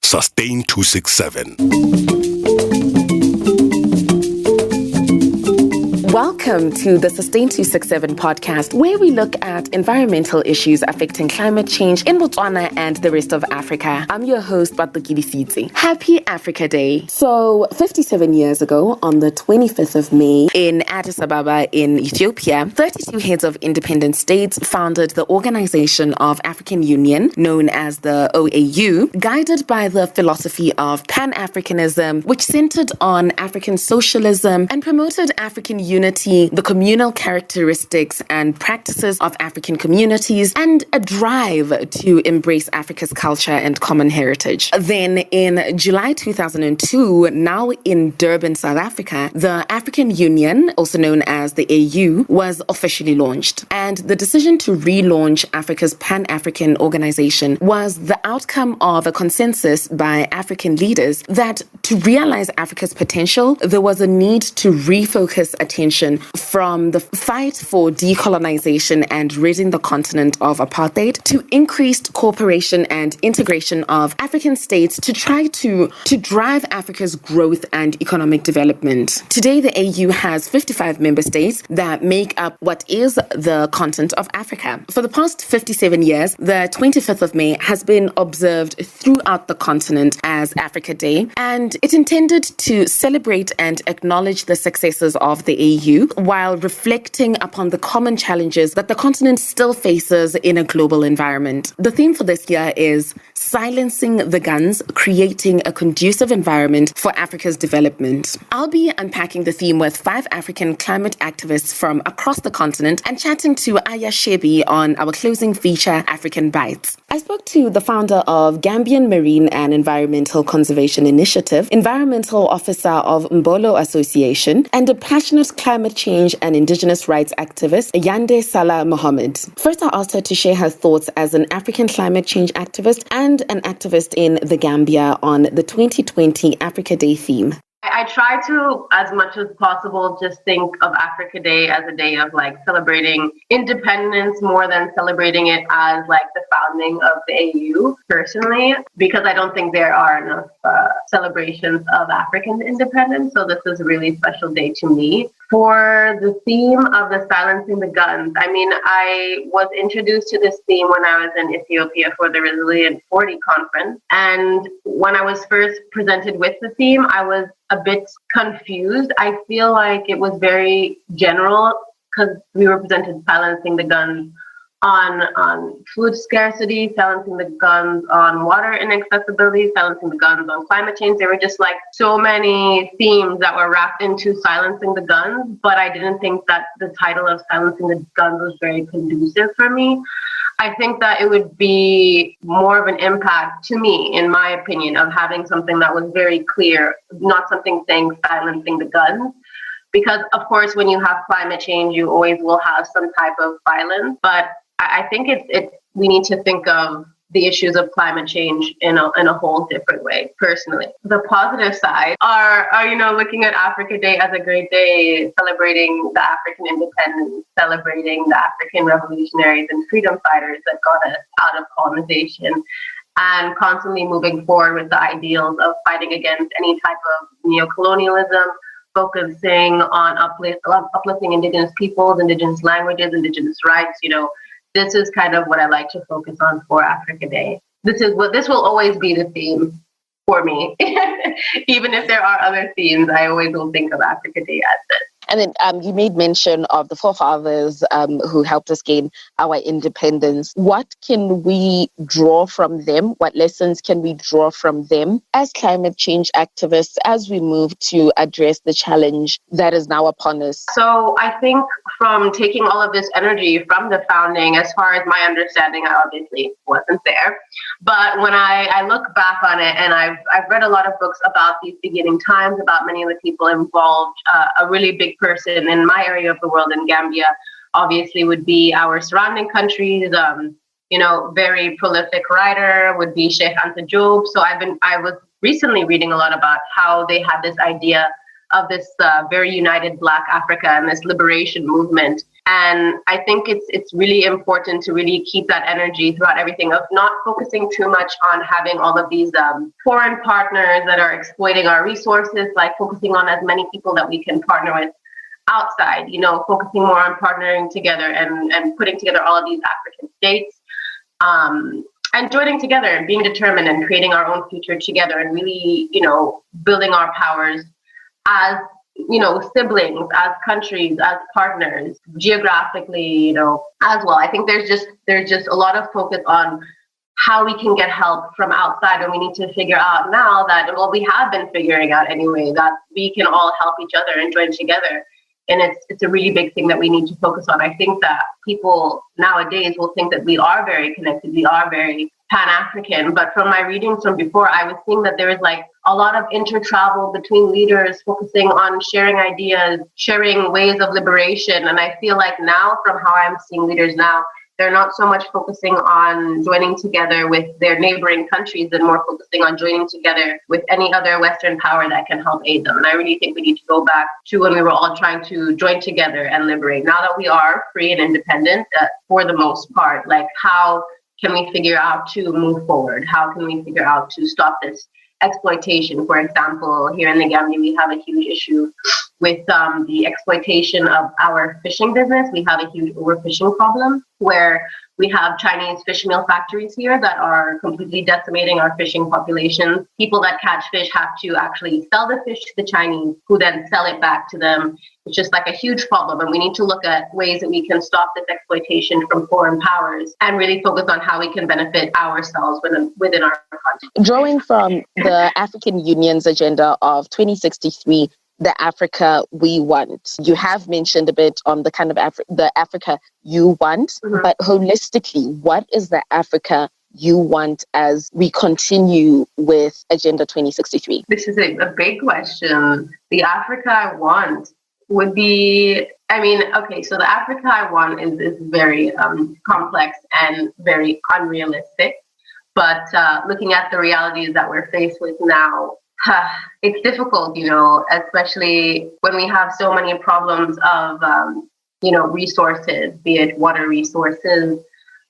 Sustain267. Welcome to the Sustain267 Podcast, where we look at environmental issues affecting climate change in Botswana and the rest of Africa. I'm your host, Batokidisitsi. Happy Africa Day. So, 57 years ago, on the 25th of May, in Addis Ababa in Ethiopia, 32 heads of independent states founded the Organization of African Union, known as the OAU, guided by the philosophy of Pan-Africanism, which centered on African socialism and promoted African unity, the communal characteristics and practices of African communities, and a drive to embrace Africa's culture and common heritage. Then in July 2002, now in Durban, South Africa, the African Union, also known as the AU, was officially launched. And the decision to relaunch Africa's Pan-African organization was the outcome of a consensus by African leaders that to realize Africa's potential, there was a need to refocus attention from the fight for decolonization and ridding the continent of apartheid to increased cooperation and integration of African states to try to drive Africa's growth and economic development. Today, the AU has 55 member states that make up what is the continent of Africa. For the past 57 years, the 25th of May has been observed throughout the continent as Africa Day, and it's intended to celebrate and acknowledge the successes of the AU while reflecting upon the common challenges that the continent still faces in a global environment. The theme for this year is Silencing the Guns, Creating a Conducive Environment for Africa's Development. I'll be unpacking the theme with 5 African climate activists from across the continent and chatting to Chebbi on our closing feature, Africabytes. I spoke to the founder of Gambian Marine and Environmental Conservation Initiative, environmental officer of Mbolo Association, and a passionate climate change and indigenous rights activist, Yande Salah Mohammed. First, I asked her to share her thoughts as an African climate change activist and an activist in the Gambia on the 2020 Africa Day theme. I try to, as much as possible, just think of Africa Day as a day of celebrating independence more than celebrating it as the founding of the AU personally, because I don't think there are enough celebrations of African independence. So this is a really special day to me. For the theme of the silencing the guns, I was introduced to this theme when I was in Ethiopia for the Resilient 40 conference. And when I was first presented with the theme, I was a bit confused. I feel like it was very general because we were presented silencing the guns on food scarcity, silencing the guns on water inaccessibility, silencing the guns on climate change. There were just so many themes that were wrapped into silencing the guns, but I didn't think that the title of silencing the guns was very conducive for me. I think that it would be more of an impact to me, in my opinion, of having something that was very clear, not something saying silencing the guns. Because, of course, when you have climate change, you always will have some type of violence. But I think we need to think of the issues of climate change in a whole different way, personally. The positive side are looking at Africa Day as a great day, celebrating the African independence, celebrating the African revolutionaries and freedom fighters that got us out of colonization, and constantly moving forward with the ideals of fighting against any type of neocolonialism, focusing on uplifting indigenous peoples, indigenous languages, indigenous rights. This is kind of what I like to focus on for Africa Day. This will always be the theme for me. Even if there are other themes, I always will think of Africa Day as this. And then you made mention of the forefathers who helped us gain our independence. What can we draw from them? What lessons can we draw from them as climate change activists as we move to address the challenge that is now upon us? So I think from taking all of this energy from the founding, as far as my understanding, I obviously wasn't there. But when I look back on it, and I've read a lot of books about these beginning times, about many of the people involved, a really big person in my area of the world in Gambia obviously would be our surrounding countries. Very prolific writer would be Sheikh Anta Diop. So I was recently reading a lot about how they had this idea of this very united Black Africa and this liberation movement. And I think it's really important to really keep that energy throughout everything, of not focusing too much on having all of these foreign partners that are exploiting our resources, like focusing on as many people that we can partner with outside, focusing more on partnering together and putting together all of these African states, and joining together and being determined and creating our own future together, and really, building our powers as, siblings, as countries, as partners, geographically, as well. I think there's just a lot of focus on how we can get help from outside, and we need to figure out now that, well, we have been figuring out anyway, that we can all help each other and join together. And it's a really big thing that we need to focus on. I think that people nowadays will think that we are very connected, we are very Pan-African, but from my readings from before, I was seeing that there is like a lot of inter-travel between leaders, focusing on sharing ideas, sharing ways of liberation. And I feel like now, from how I'm seeing leaders now, they're not so much focusing on joining together with their neighboring countries and more focusing on joining together with any other Western power that can help aid them. And I really think we need to go back to when we were all trying to join together and liberate. Now that we are free and independent, for the most part, like, how can we figure out to move forward? How can we figure out to stop this exploitation? For example, here in the Gambia, we have a huge issue with the exploitation of our fishing business. We have a huge overfishing problem where we have Chinese fish meal factories here that are completely decimating our fishing populations. People that catch fish have to actually sell the fish to the Chinese, who then sell it back to them. It's just like a huge problem. And we need to look at ways that we can stop this exploitation from foreign powers and really focus on how we can benefit ourselves within our country. Drawing from the African Union's agenda of 2063, the Africa we want. You have mentioned a bit on the kind of the Africa you want, but holistically, what is the Africa you want as we continue with Agenda 2063? This is a big question. The Africa I want would be, so the Africa I want is very complex and very unrealistic. But looking at the realities that we're faced with now, it's difficult, especially when we have so many problems of, resources, be it water resources,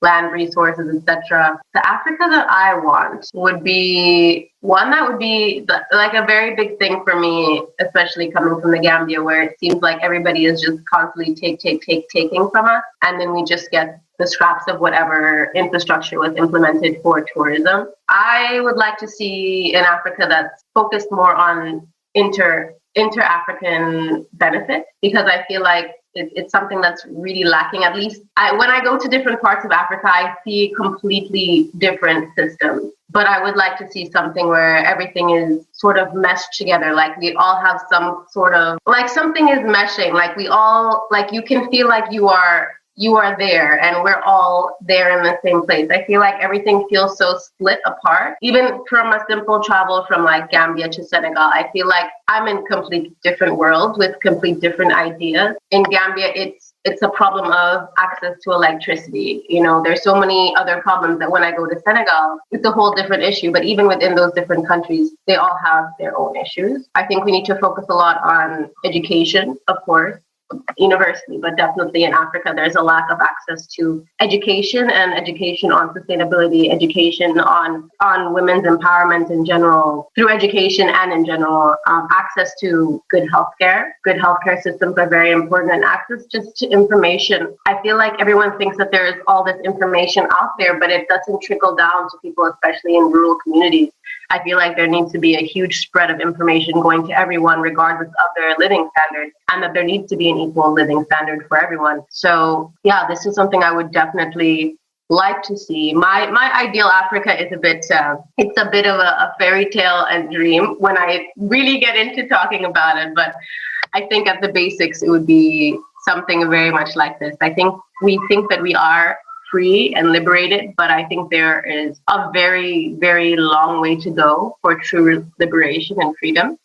land resources, etc. The Africa that I want would be one that would be like a very big thing for me, especially coming from the Gambia, where it seems like everybody is just constantly taking from us. And then we just get the scraps of whatever infrastructure was implemented for tourism. I would like to see an Africa that's focused more on inter-African benefit, because I feel like it's something that's really lacking. At least when I go to different parts of Africa, I see completely different systems. But I would like to see something where everything is sort of meshed together. Like we all have some sort of, like something is meshing. Like we all, like you can feel like you are there and we're all there in the same place. I feel like everything feels so split apart. Even from a simple travel from like Gambia to Senegal, I feel like I'm in complete different worlds with complete different ideas. In Gambia, it's a problem of access to electricity. There's so many other problems that when I go to Senegal, it's a whole different issue. But even within those different countries, they all have their own issues. I think we need to focus a lot on education, of course, universally, but definitely in Africa, there's a lack of access to education and education on sustainability, education on women's empowerment in general, through education and in general, access to good healthcare. Good healthcare systems are very important, and access just to information. I feel like everyone thinks that there's all this information out there, but it doesn't trickle down to people, especially in rural communities. I feel like there needs to be a huge spread of information going to everyone, regardless of their living standards, and that there needs to be an equal living standard for everyone. So, yeah, this is something I would definitely like to see. My ideal Africa is it's a bit of a fairy tale and dream when I really get into talking about it. But I think at the basics, it would be something very much like this. I think we think that we are free and liberated, but I think there is a very, very long way to go for true liberation and freedom.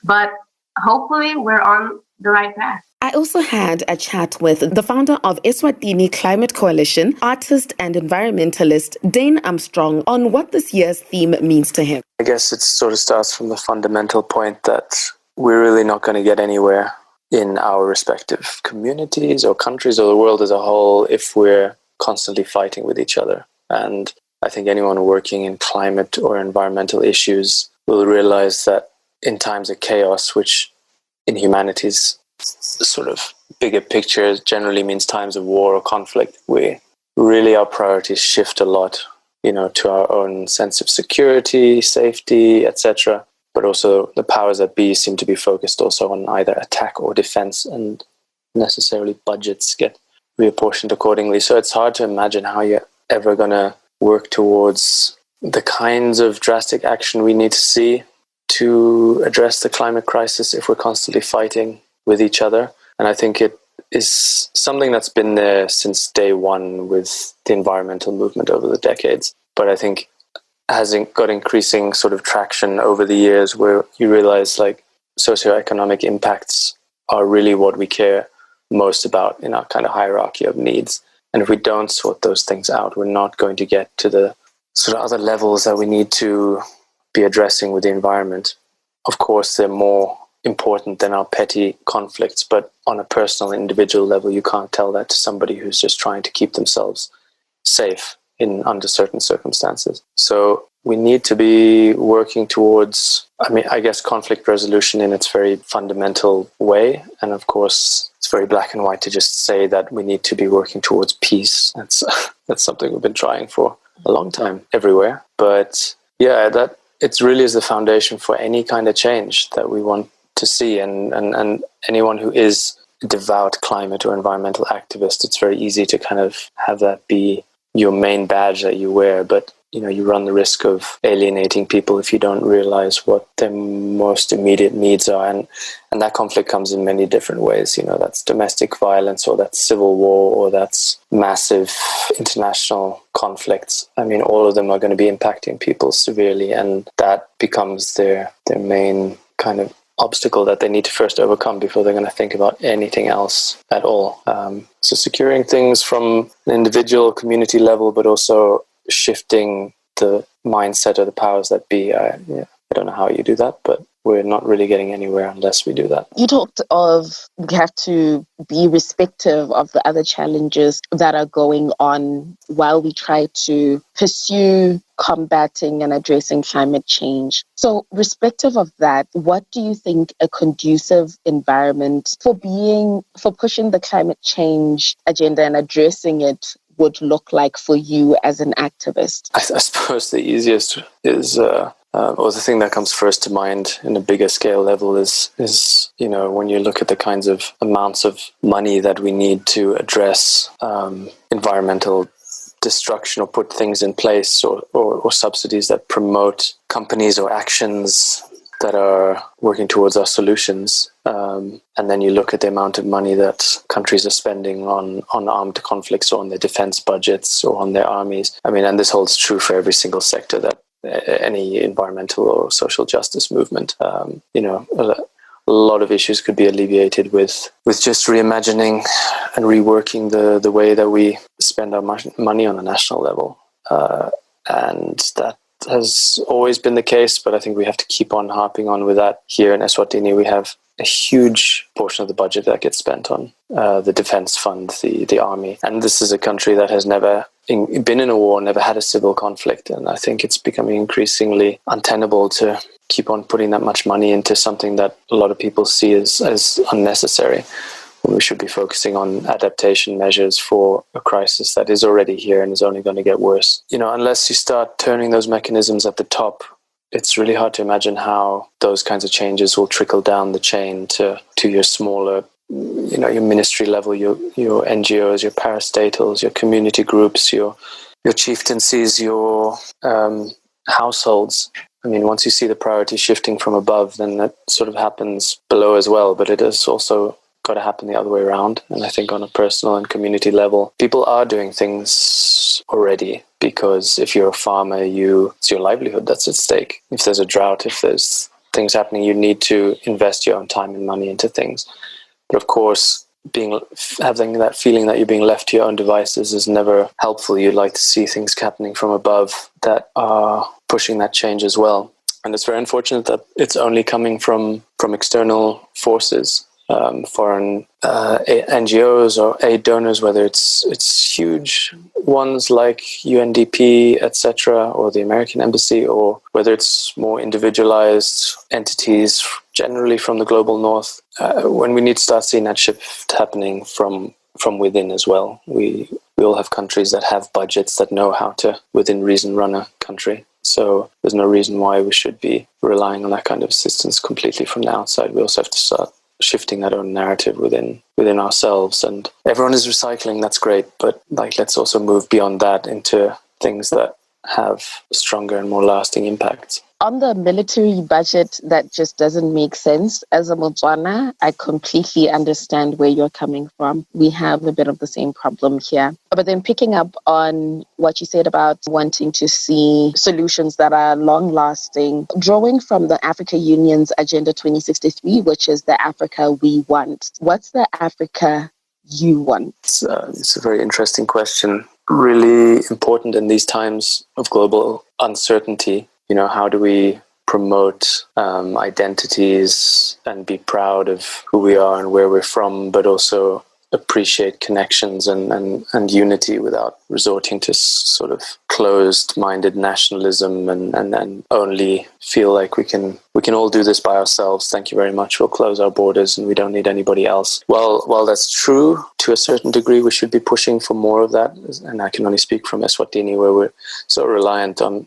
But hopefully we're on the right path. I also had a chat with the founder of Eswatini Climate Coalition, artist and environmentalist Dane Armstrong, on what this year's theme means to him. I guess it sort of starts from the fundamental point that we're really not going to get anywhere in our respective communities or countries or the world as a whole if we're constantly fighting with each other. And I think anyone working in climate or environmental issues will realize that in times of chaos, which in humanity's sort of bigger picture generally means times of war or conflict, our priorities shift a lot, to our own sense of security, safety, etc. But also the powers that be seem to be focused also on either attack or defense, and necessarily budgets get reapportioned accordingly. So it's hard to imagine how you're ever going to work towards the kinds of drastic action we need to see to address the climate crisis if we're constantly fighting with each other. And I think it is something that's been there since day one with the environmental movement over the decades. But I think has got increasing sort of traction over the years, where you realize like socioeconomic impacts are really what we care most about in our kind of hierarchy of needs. And if we don't sort those things out, we're not going to get to the sort of other levels that we need to be addressing with the environment. Of course, they're more important than our petty conflicts, but on a personal, individual level, you can't tell that to somebody who's just trying to keep themselves safe under certain circumstances. So we need to be working towards, I guess, conflict resolution in its very fundamental way. And of course, it's very black and white to just say that we need to be working towards peace. That's something we've been trying for a long time everywhere. But yeah, that it really is the foundation for any kind of change that we want to see. And anyone who is a devout climate or environmental activist, it's very easy to kind of have that be your main badge that you wear, but you run the risk of alienating people if you don't realize what their most immediate needs are. And that conflict comes in many different ways. That's domestic violence, or that's civil war, or that's massive international conflicts. All of them are going to be impacting people severely, and that becomes their main kind of obstacle that they need to first overcome before they're going to think about anything else at all. So securing things from an individual community level, but also shifting the mindset of the powers that be. I don't know how you do that, but we're not really getting anywhere unless we do that. You talked of we have to be respective of the other challenges that are going on while we try to pursue combating and addressing climate change. So respective of that, what do you think a conducive environment for pushing the climate change agenda and addressing it would look like for you as an activist? I suppose the easiest is, or the thing that comes first to mind in a bigger scale level is when you look at the kinds of amounts of money that we need to address environmental destruction, or put things in place, or subsidies that promote companies or actions that are working towards our solutions. And then you look at the amount of money that countries are spending on armed conflicts, or on their defense budgets, or on their armies. And this holds true for every single sector that any environmental or social justice movement. A lot of issues could be alleviated with just reimagining and reworking the way that we spend our money on a national level. And that has always been the case, but I think we have to keep on harping on with that. Here in Eswatini, we have a huge portion of the budget that gets spent on the defense fund, the army. And this is a country that has never been in a war, never had a civil conflict. And I think it's becoming increasingly untenable to keep on putting that much money into something that a lot of people see as unnecessary. We should be focusing on adaptation measures for a crisis that is already here and is only going to get worse. Unless you start turning those mechanisms at the top, it's really hard to imagine how those kinds of changes will trickle down the chain to your smaller, your ministry level, your NGOs, your parastatals, your community groups, your chieftaincies, your households. Once you see the priority shifting from above, then that sort of happens below as well. But it has also got to happen the other way around. And I think on a personal and community level, people are doing things already, because if you're a farmer, it's your livelihood that's at stake. If there's a drought, if there's things happening, you need to invest your own time and money into things. But of course, having that feeling that you're being left to your own devices is never helpful. You'd like to see things happening from above that are pushing that change as well. And it's very unfortunate that it's only coming from external forces. foreign NGOs or aid donors, whether it's huge ones like UNDP, etc., or the American Embassy, or whether it's more individualized entities, generally from the global north, when we need to start seeing that shift happening from within as well. We all have countries that have budgets that know how to, within reason, run a country. So there's no reason why we should be relying on that kind of assistance completely from the outside. We also have to start shifting that own narrative within ourselves. And everyone is recycling, that's great, but let's also move beyond that into things that have stronger and more lasting impacts. On the military budget, that just doesn't make sense. As a Motswana, I completely understand where you're coming from. We have a bit of the same problem here. But then picking up on what you said about wanting to see solutions that are long-lasting, drawing from the Africa Union's Agenda 2063, which is the Africa we want. What's the Africa you want? It's a very interesting question. Really important in these times of global uncertainty. How do we promote identities and be proud of who we are and where we're from, but also appreciate connections and unity without resorting to sort of closed-minded nationalism and only feel like we can all do this by ourselves. Thank you very much. We'll close our borders and we don't need anybody else. While that's true to a certain degree, we should be pushing for more of that. And I can only speak from Eswatini, where we're so reliant on,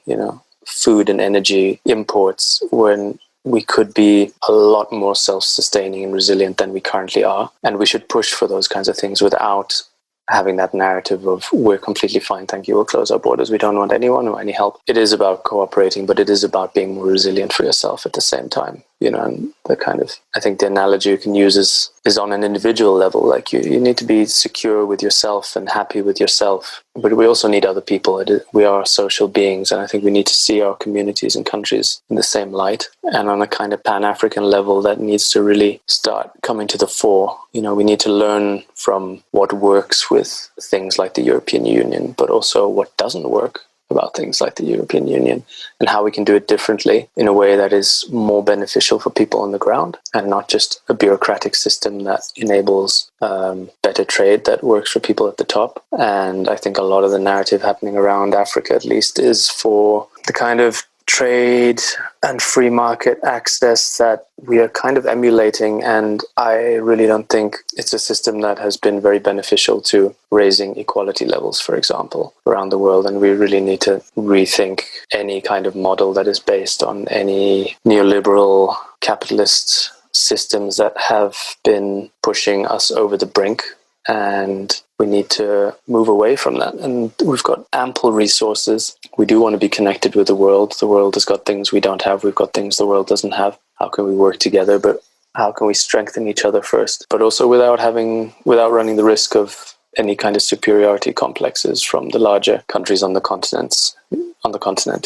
food and energy imports, when we could be a lot more self-sustaining and resilient than we currently are. And we should push for those kinds of things without having that narrative of we're completely fine, thank you, we'll close our borders, we don't want anyone or any help. It is about cooperating, but it is about being more resilient for yourself at the same time. And the kind of, I think the analogy you can use is on an individual level. Like you need to be secure with yourself and happy with yourself, but we also need other people. We are social beings, and I think we need to see our communities and countries in the same light. And on a kind of Pan-African level, that needs to really start coming to the fore. We need to learn from what works with things like the European Union, but also what doesn't work about things like the European Union, and how we can do it differently in a way that is more beneficial for people on the ground, and not just a bureaucratic system that enables better trade that works for people at the top. And I think a lot of the narrative happening around Africa, at least, is for the kind of trade and free market access that we are kind of emulating, and I really don't think it's a system that has been very beneficial to raising equality levels, for example, around the world. And we really need to rethink any kind of model that is based on any neoliberal capitalist systems that have been pushing us over the brink. And we need to move away from that. And we've got ample resources. We do want to be connected with the world. The world has got things we don't have. We've got things the world doesn't have. How can we work together? But how can we strengthen each other first? But also without running the risk of any kind of superiority complexes from the larger countries on the continent,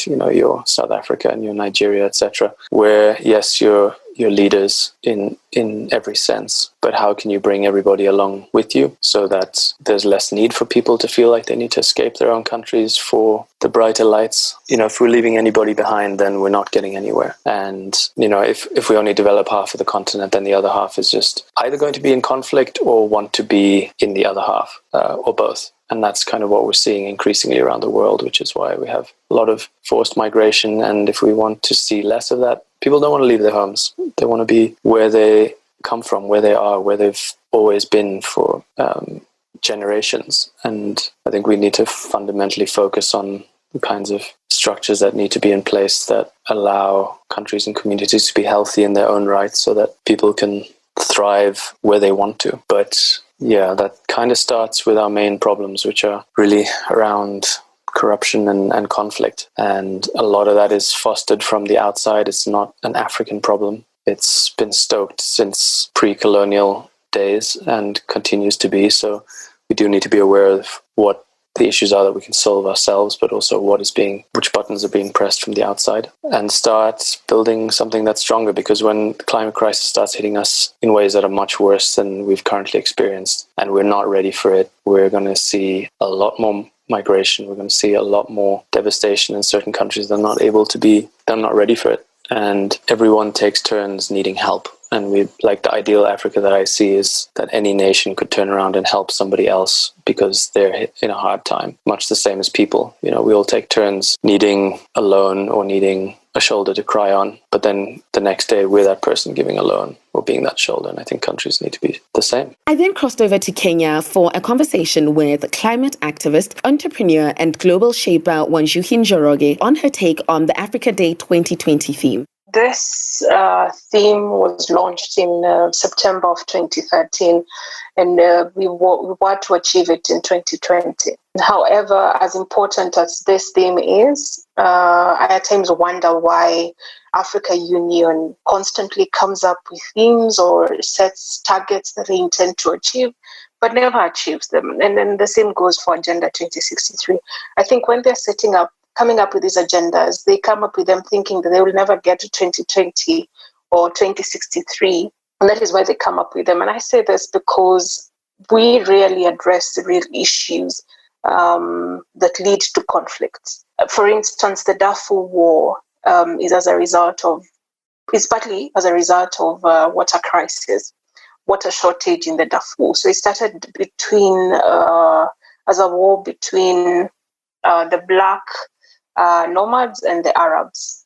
your South Africa and your Nigeria, etc., where, yes, you're leaders in every sense, but how can you bring everybody along with you so that there's less need for people to feel like they need to escape their own countries for the brighter lights? If we're leaving anybody behind, then we're not getting anywhere. And if we only develop half of the continent, then the other half is just either going to be in conflict or want to be in the other half, or both. And that's kind of what we're seeing increasingly around the world, which is why we have a lot of forced migration. And if we want to see less of that, people don't want to leave their homes. They want to be where they come from, where they are, where they've always been for generations. And I think we need to fundamentally focus on the kinds of structures that need to be in place that allow countries and communities to be healthy in their own right, so that people can thrive where they want to. But yeah, that kind of starts with our main problems, which are really around corruption and conflict. And a lot of that is fostered from the outside. It's not an African problem. It's been stoked since pre-colonial days and continues to be. So we do need to be aware of what the issues are that we can solve ourselves, but also which buttons are being pressed from the outside, and start building something that's stronger. Because when the climate crisis starts hitting us in ways that are much worse than we've currently experienced, and we're not ready for it, we're going to see a lot more migration. We're going to see a lot more devastation in certain countries. They're not ready for it. And everyone takes turns needing help. And we, like, the ideal Africa that I see is that any nation could turn around and help somebody else because they're in a hard time, much the same as people. We all take turns needing a loan or needing a shoulder to cry on, but then the next day we're that person giving a loan or being that shoulder. And I think countries need to be the same. I then crossed over to Kenya for a conversation with climate activist, entrepreneur, and global shaper Wanjuki Njoroge on her take on the Africa Day 2020 theme. This theme was launched in September of 2013, and we want to achieve it in 2020. However, as important as this theme is, I at times wonder why Africa Union constantly comes up with themes or sets targets that they intend to achieve, but never achieves them. And then the same goes for Agenda 2063. I think when they're coming up with these agendas, they come up with them thinking that they will never get to 2020 or 2063. And that is why they come up with them. And I say this because we rarely address the real issues that lead to conflicts. For instance, the Darfur War is partly as a result of water crisis, water shortage in the Darfur. So it started as a war between the black nomads and the Arabs,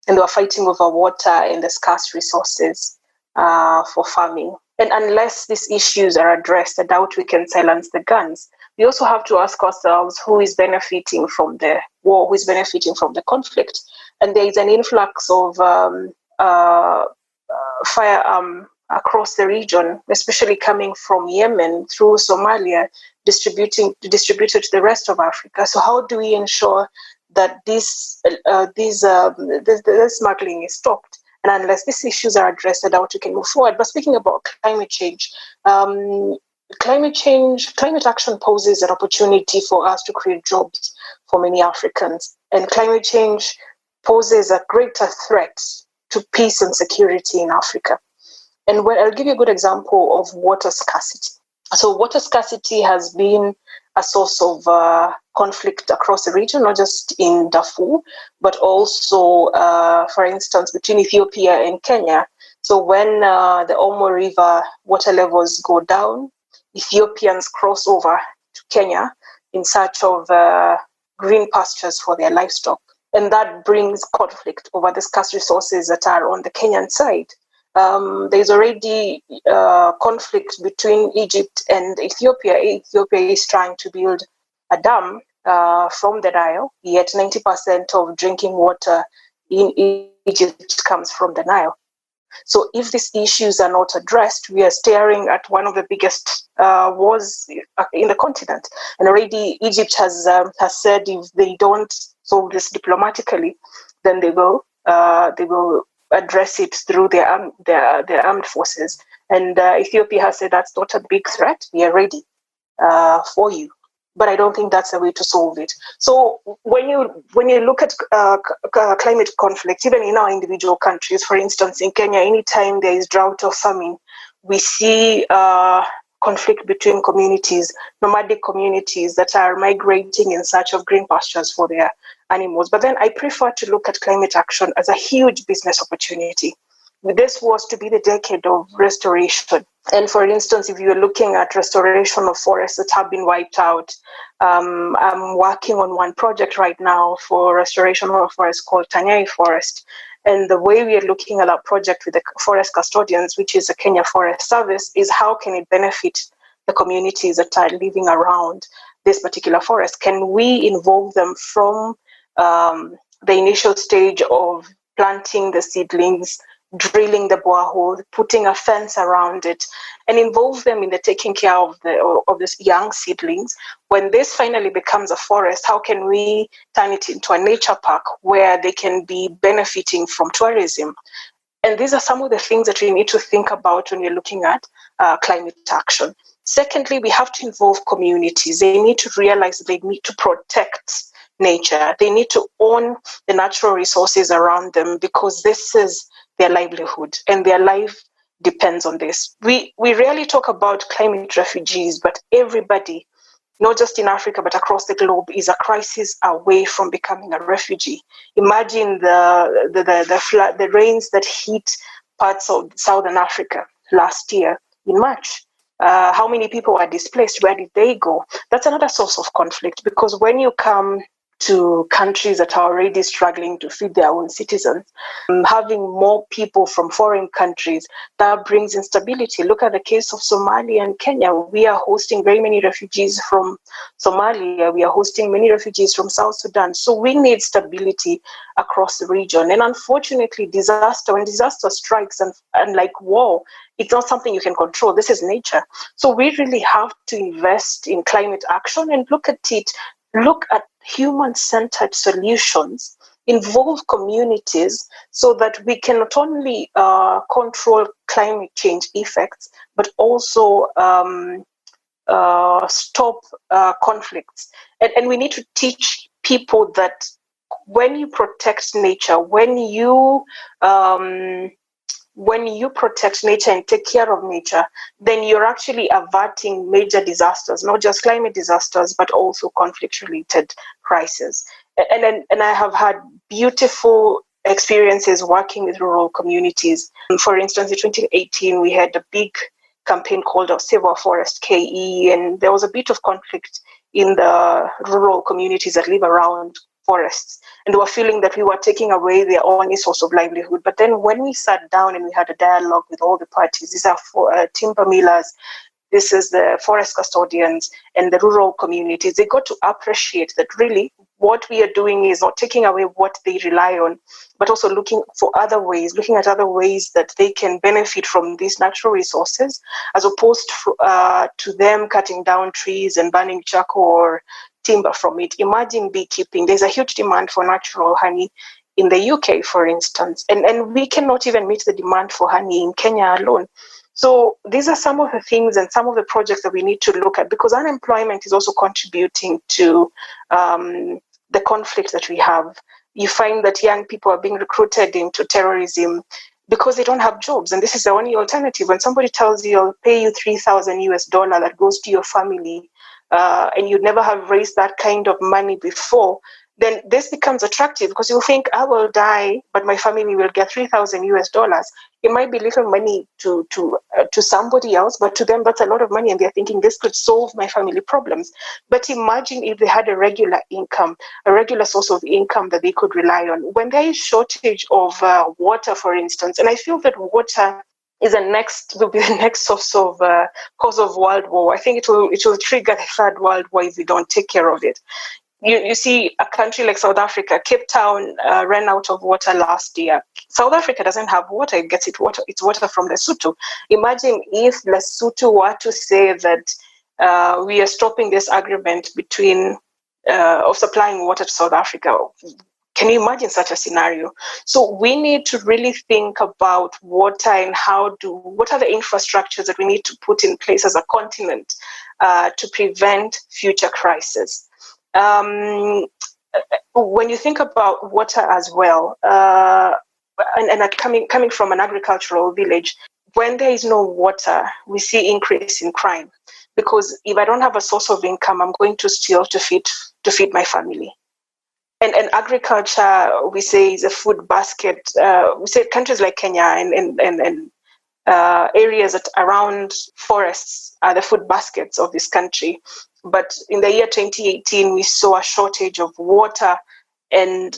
and they were fighting over water and the scarce resources for farming. And unless these issues are addressed, I doubt we can silence the guns. We also have to ask ourselves who is benefiting from the war, who is benefiting from the conflict. And there is an influx of firearm across the region, especially coming from Yemen through Somalia, distributed to the rest of Africa. So how do we ensure that this smuggling is stopped? And unless these issues are addressed, I doubt we can move forward. But speaking about climate change, climate action poses an opportunity for us to create jobs for many Africans. And climate change poses a greater threat to peace and security in Africa. And I'll give you a good example of water scarcity. So water scarcity has been a source of conflict across the region, not just in Darfur, but also, for instance, between Ethiopia and Kenya. So when the Omo River water levels go down, Ethiopians cross over to Kenya in search of green pastures for their livestock. And that brings conflict over the scarce resources that are on the Kenyan side. There's already conflict between Egypt and Ethiopia. Ethiopia is trying to build a dam from the Nile, yet 90% of drinking water in Egypt comes from the Nile. So if these issues are not addressed, we are staring at one of the biggest wars in the continent. And already Egypt has said if they don't solve this diplomatically, then they will address it through their armed forces. And Ethiopia has said that's not a big threat. We are ready for you. But I don't think that's the way to solve it. So when you look at climate conflict, even in our individual countries, for instance, in Kenya, anytime there is drought or famine, we see conflict between communities, nomadic communities that are migrating in search of green pastures for their animals. But then I prefer to look at climate action as a huge business opportunity. This was to be the decade of restoration. And for instance, if you're looking at restoration of forests that have been wiped out, I'm working on one project right now for restoration of a forest called Tanyai Forest. And the way we are looking at that project with the forest custodians, which is the Kenya Forest Service, is how can it benefit the communities that are living around this particular forest? Can we involve them from the initial stage of planting the seedlings, drilling the borehole, putting a fence around it, and involve them in the taking care of these young seedlings? When this finally becomes a forest, how can we turn it into a nature park where they can be benefiting from tourism? And these are some of the things that we need to think about when we're looking at climate action. Secondly, we have to involve communities. They need to realize that they need to protect nature. They need to own the natural resources around them because this is their livelihood and their life depends on this. We rarely talk about climate refugees, but everybody, not just in Africa, but across the globe, is a crisis away from becoming a refugee. Imagine the flood, the rains that hit parts of Southern Africa last year in March. How many people are displaced? Where did they go? That's another source of conflict, because when you come to countries that are already struggling to feed their own citizens, having more people from foreign countries, that brings instability. Look at the case of Somalia and Kenya. We are hosting very many refugees from Somalia. We are hosting many refugees from South Sudan. So we need stability across the region. And unfortunately, when disaster strikes and like war, it's not something you can control. This is nature. So we really have to invest in climate action and look at human-centered solutions, involve communities, so that we can not only control climate change effects, but also stop conflicts. And we need to teach people that when you protect nature, when you protect nature and take care of nature, then you're actually averting major disasters, not just climate disasters, but also conflict-related crises. And I have had beautiful experiences working with rural communities. For instance, in 2018, we had a big campaign called Save Our Forest, KE, and there was a bit of conflict in the rural communities that live around forests, and they were feeling that we were taking away their only source of livelihood. But then when we sat down and we had a dialogue with all the parties, these are timber millers, this is the forest custodians and the rural communities, they got to appreciate that really what we are doing is not taking away what they rely on, but also looking at other ways that they can benefit from these natural resources, as opposed to them cutting down trees and burning charcoal or timber from it. Imagine beekeeping. There's a huge demand for natural honey in the UK, for instance, and we cannot even meet the demand for honey in Kenya alone. So these are some of the things and some of the projects that we need to look at, because unemployment is also contributing to the conflict that we have. You find that young people are being recruited into terrorism because they don't have jobs, and this is the only alternative. When somebody tells you, I'll pay you $3,000 that goes to your family, and you never have raised that kind of money before, then this becomes attractive, because you think, I will die, but my family will get $3,000. It might be little money to somebody else, but to them that's a lot of money, and they're thinking this could solve my family problems. But imagine if they had a regular income, a regular source of income that they could rely on. When there is shortage of water, for instance, and I feel that water will be the next source of cause of world war. I think it will trigger the third world war if we don't take care of it. You see a country like South Africa, Cape Town ran out of water last year. South Africa doesn't have water; it gets its water from Lesotho. Imagine if Lesotho were to say that we are stopping this agreement of supplying water to South Africa. Can you imagine such a scenario? So we need to really think about water and what are the infrastructures that we need to put in place as a continent to prevent future crises. When you think about water as well, and coming from an agricultural village, when there is no water, we see increase in crime, because if I don't have a source of income, I'm going to steal to feed my family. And agriculture, we say, is a food basket. We say countries like Kenya and areas that around forests are the food baskets of this country. But in the year 2018, we saw a shortage of water, and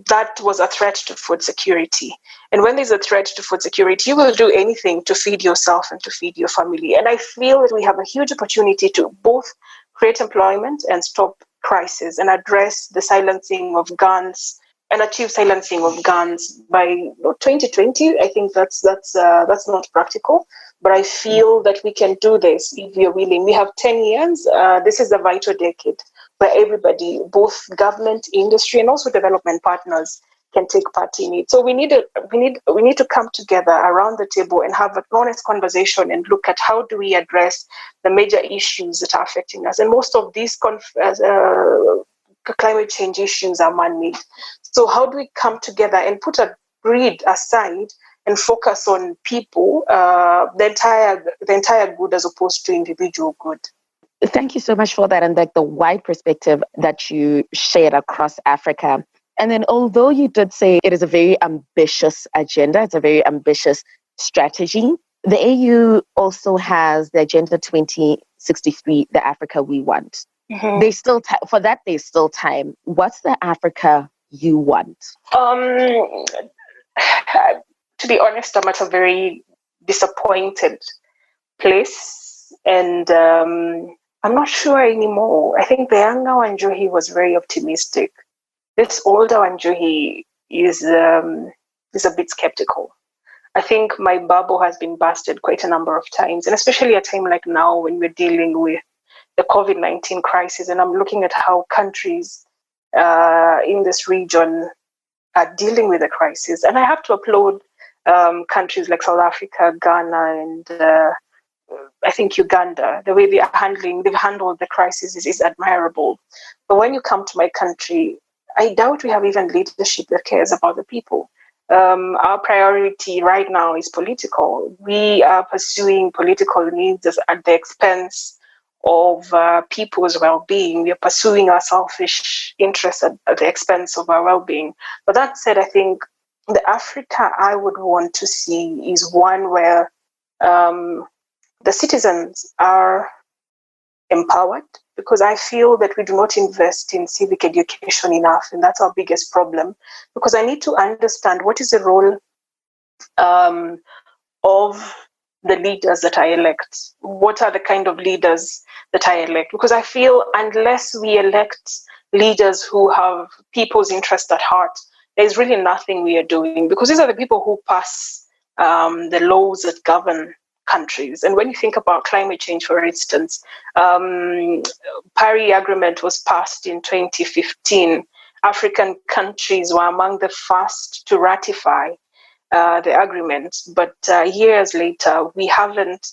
that was a threat to food security. And when there's a threat to food security, you will do anything to feed yourself and to feed your family. And I feel that we have a huge opportunity to both create employment and stop crisis and address the silencing of guns and achieve silencing of guns by 2020. I think that's not practical, but I feel that we can do this if we are willing. We have 10 years. This is a vital decade where everybody, both government, industry, and also development partners, can take part in it. So we need to come together around the table and have an honest conversation and look at how do we address the major issues that are affecting us. And most of these climate change issues are man-made. So how do we come together and put a greed aside and focus on people, the entire good as opposed to individual good? Thank you so much for that, and the wide perspective that you shared across Africa. And then although you did say it is a very ambitious agenda, it's a very ambitious strategy. The AU also has the Agenda 2063, the Africa we want. Mm-hmm. There's still for that. There's still time. What's the Africa you want? To be honest, I'm at a very disappointed place, and I'm not sure anymore. I think the younger Wanjohi was very optimistic. This older Wanjohi is a bit skeptical. I think my bubble has been busted quite a number of times, and especially at a time like now when we're dealing with the COVID-19 crisis, and I'm looking at how countries in this region are dealing with the crisis. And I have to applaud countries like South Africa, Ghana, and I think Uganda. The way they've handled the crisis is admirable. But when you come to my country, I doubt we have even leadership that cares about the people. Our priority right now is political. We are pursuing political needs at the expense of people's well-being. We are pursuing our selfish interests at the expense of our well-being. But that said, I think the Africa I would want to see is one where the citizens are empowered, because I feel that we do not invest in civic education enough, and that's our biggest problem. Because I need to understand what is the role of the leaders that I elect. What are the kind of leaders that I elect? Because I feel unless we elect leaders who have people's interest at heart, there's really nothing we are doing, because these are the people who pass the laws that govern countries. And when you think about climate change, for instance, Paris Agreement was passed in 2015. African countries were among the first to ratify the agreement, but years later,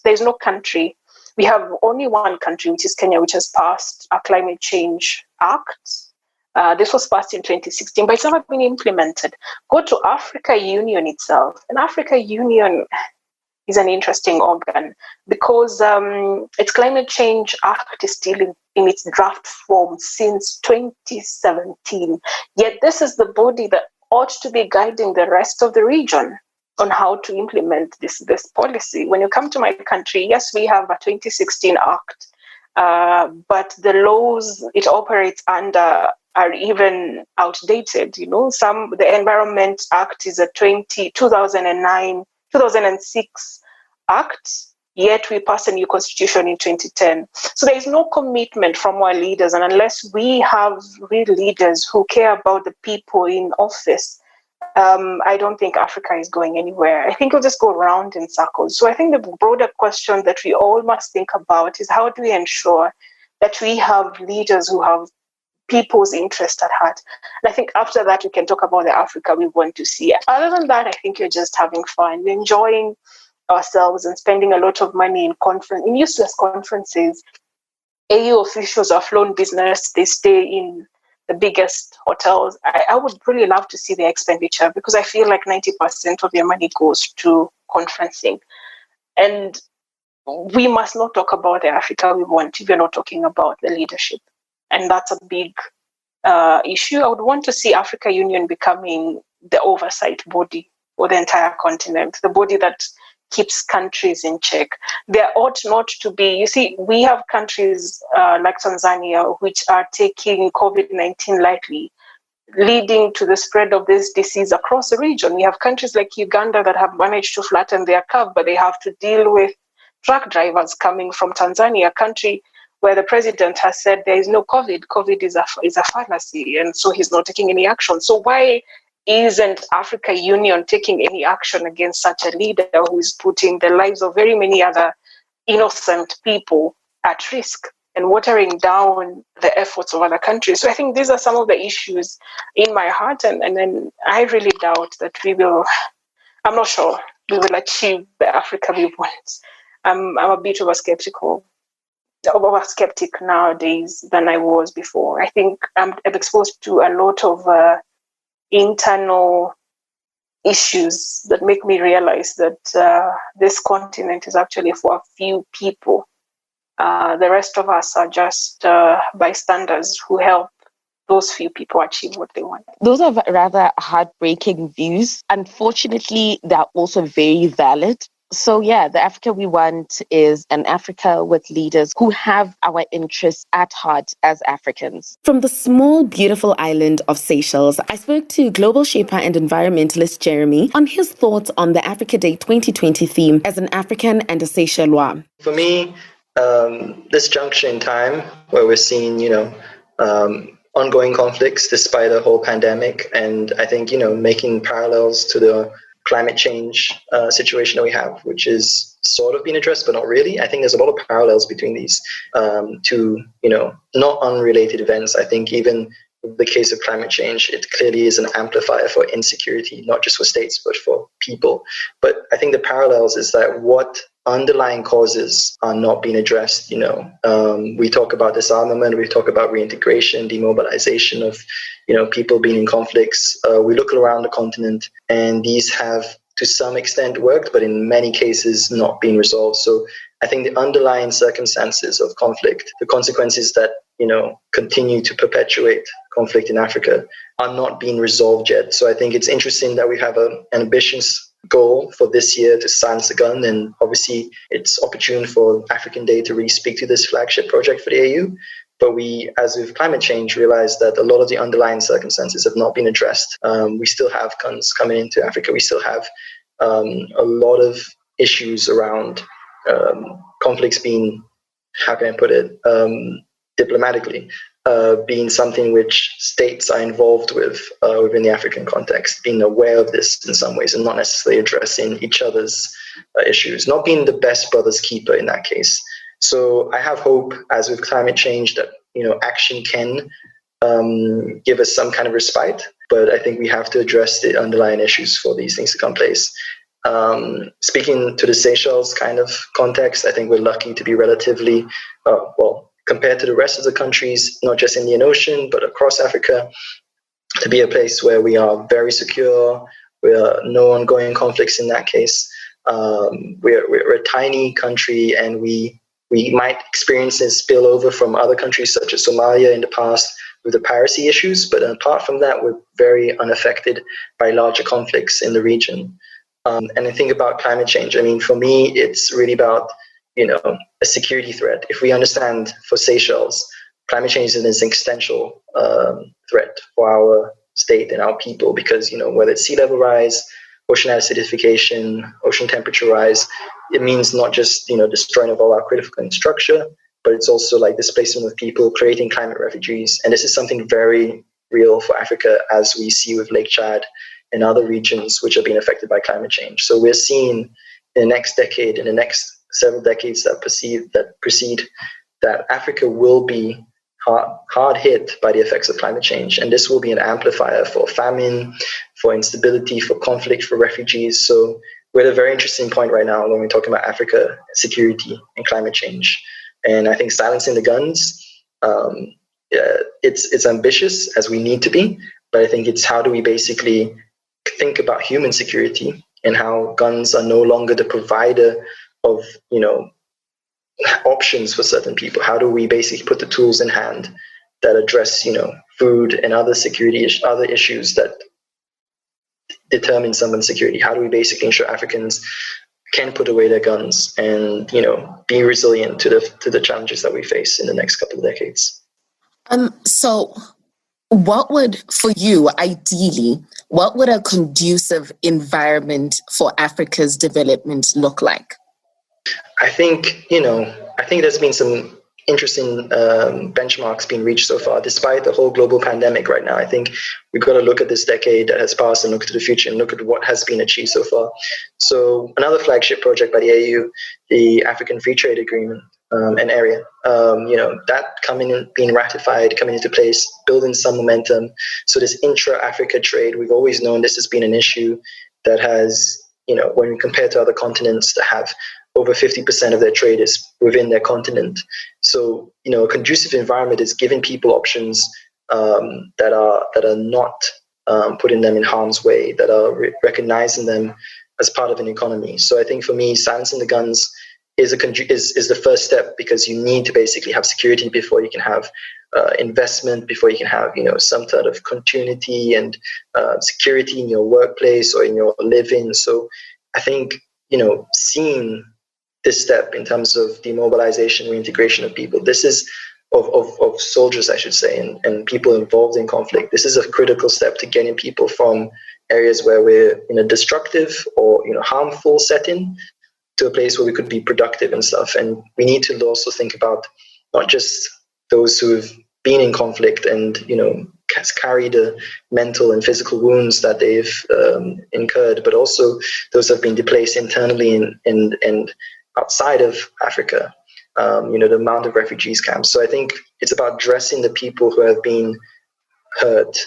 there's no country. We have only one country, which is Kenya, which has passed a climate change act. This was passed in 2016, but it's never been implemented. Go to Africa Union itself. And Africa Union is an interesting organ because its climate change act is still in its draft form since 2017. Yet this is the body that ought to be guiding the rest of the region on how to implement this policy. When you come to my country, yes, we have a 2016 act, but the laws it operates under are even outdated. You know, the Environment Act is a 2006 act, yet we passed a new constitution in 2010. So there is no commitment from our leaders, and unless we have real leaders who care about the people in office, I don't think Africa is going anywhere. I think it'll just go round in circles. So I think the broader question that we all must think about is, how do we ensure that we have leaders who have people's interest at heart? And I think after that, we can talk about the Africa we want to see. Other than that, I think you're just having fun, enjoying ourselves and spending a lot of money in useless conferences. AU officials are flown business. They stay in the biggest hotels. I would really love to see their expenditure, because I feel like 90% of their money goes to conferencing. And we must not talk about the Africa we want if we're not talking about the leadership. And that's a big issue. I would want to see Africa Union becoming the oversight body for the entire continent, the body that keeps countries in check. There ought not to be, you see, we have countries like Tanzania, which are taking COVID-19 lightly, leading to the spread of this disease across the region. We have countries like Uganda that have managed to flatten their curve, but they have to deal with truck drivers coming from Tanzania, a country where the president has said there is no COVID. COVID is a fallacy, and so he's not taking any action. So why isn't Africa Union taking any action against such a leader who is putting the lives of very many other innocent people at risk and watering down the efforts of other countries? So I think these are some of the issues in my heart, and then I really doubt that I'm not sure we will achieve the Africa we want. I'm a bit of a skeptic nowadays than I was before. I think I'm exposed to a lot of internal issues that make me realize that this continent is actually for a few people. The rest of us are just bystanders who help those few people achieve what they want. Those are rather heartbreaking views. Unfortunately, they're also very valid. So yeah, the Africa we want is an Africa with leaders who have our interests at heart as Africans. From the small, beautiful island of Seychelles, I spoke to global shaper and environmentalist Jeremy on his thoughts on the Africa Day 2020 theme as an African and a Seychellois. For me, this juncture in time where we're seeing, ongoing conflicts despite a whole pandemic, and I think, making parallels to the climate change situation that we have, which is sort of being addressed, but not really. I think there's a lot of parallels between these two, not unrelated events. I think even the case of climate change, it clearly is an amplifier for insecurity, not just for states, but for people. But I think the parallels is that what underlying causes are not being addressed. We talk about disarmament, we talk about reintegration, demobilization of, people being in conflicts. We look around the continent and these have to some extent worked, but in many cases not being resolved. So I think the underlying circumstances of conflict, the consequences that, continue to perpetuate conflict in Africa are not being resolved yet. So I think it's interesting that we have an ambitious goal for this year to silence the gun, and obviously it's opportune for African Day to really speak to this flagship project for the AU. But we, as with climate change, realize that a lot of the underlying circumstances have not been addressed. We still have guns coming into Africa. We still have a lot of issues around conflicts being, how can I put it, diplomatically, being something which states are involved with within the African context, being aware of this in some ways and not necessarily addressing each other's issues, not being the best brother's keeper in that case. So I have hope, as with climate change, that action can give us some kind of respite, but I think we have to address the underlying issues for these things to come place. Speaking to the Seychelles kind of context, I think we're lucky to be relatively, compared to the rest of the countries, not just Indian Ocean, but across Africa, to be a place where we are very secure, where are no ongoing conflicts in that case. We're a tiny country, and we might experience this spillover from other countries such as Somalia in the past with the piracy issues, but apart from that, we're very unaffected by larger conflicts in the region. And I think about climate change. I mean, for me, it's really about a security threat. If we understand for Seychelles, climate change is an existential threat for our state and our people, because, whether it's sea level rise, ocean acidification, ocean temperature rise, it means not just, destroying of all our critical infrastructure, but it's also like displacement of people, creating climate refugees. And this is something very real for Africa, as we see with Lake Chad and other regions which are being affected by climate change. So we're seeing in the next decade, in the next several decades that precede, that Africa will be hard hit by the effects of climate change. And this will be an amplifier for famine, for instability, for conflict, for refugees. So we're at a very interesting point right now when we're talking about Africa, security, and climate change. And I think silencing the guns, it's ambitious, as we need to be, but I think it's how do we basically think about human security and how guns are no longer the provider of, options for certain people. How do we basically put the tools in hand that address, food and other other issues that determine someone's security? How do we basically ensure Africans can put away their guns and, be resilient to the challenges that we face in the next couple of decades? So what would, for you, ideally, what would a conducive environment for Africa's development look like? I think there's been some interesting benchmarks being reached so far, despite the whole global pandemic right now. I think we've got to look at this decade that has passed and look to the future and look at what has been achieved so far. So another flagship project by the AU, the African Free Trade Agreement and area, that being ratified, coming into place, building some momentum. So this intra-Africa trade, we've always known this has been an issue that has, when we compare to other continents that have over 50% of their trade is within their continent. So, a conducive environment is giving people options that are not putting them in harm's way, that are recognizing them as part of an economy. So I think for me, silencing the guns is the first step, because you need to basically have security before you can have investment, before you can have some sort of continuity and security in your workplace or in your living. So I think seeing this step in terms of demobilization, reintegration of people, this is of soldiers, I should say, and people involved in conflict. This is a critical step to getting people from areas where we're in a destructive or harmful setting to a place where we could be productive and stuff. And we need to also think about not just those who have been in conflict and carry the mental and physical wounds that they've incurred, but also those who have been displaced internally and outside of Africa. The amount of refugees camps. So I think it's about addressing the people who have been hurt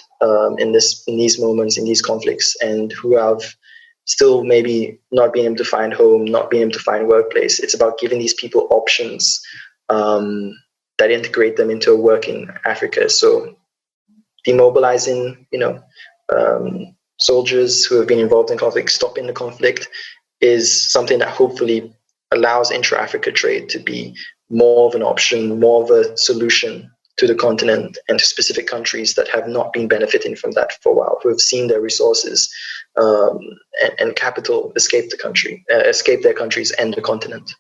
in these moments, in these conflicts, and who have still maybe not being able to find home, not being able to find workplace. It's about giving these people options that integrate them into a working Africa. So demobilizing, soldiers who have been involved in conflict, stopping the conflict, is something that hopefully allows intra-Africa trade to be more of an option, more of a solution to the continent and to specific countries that have not been benefiting from that for a while, who have seen their resources and capital escape their countries and the continent.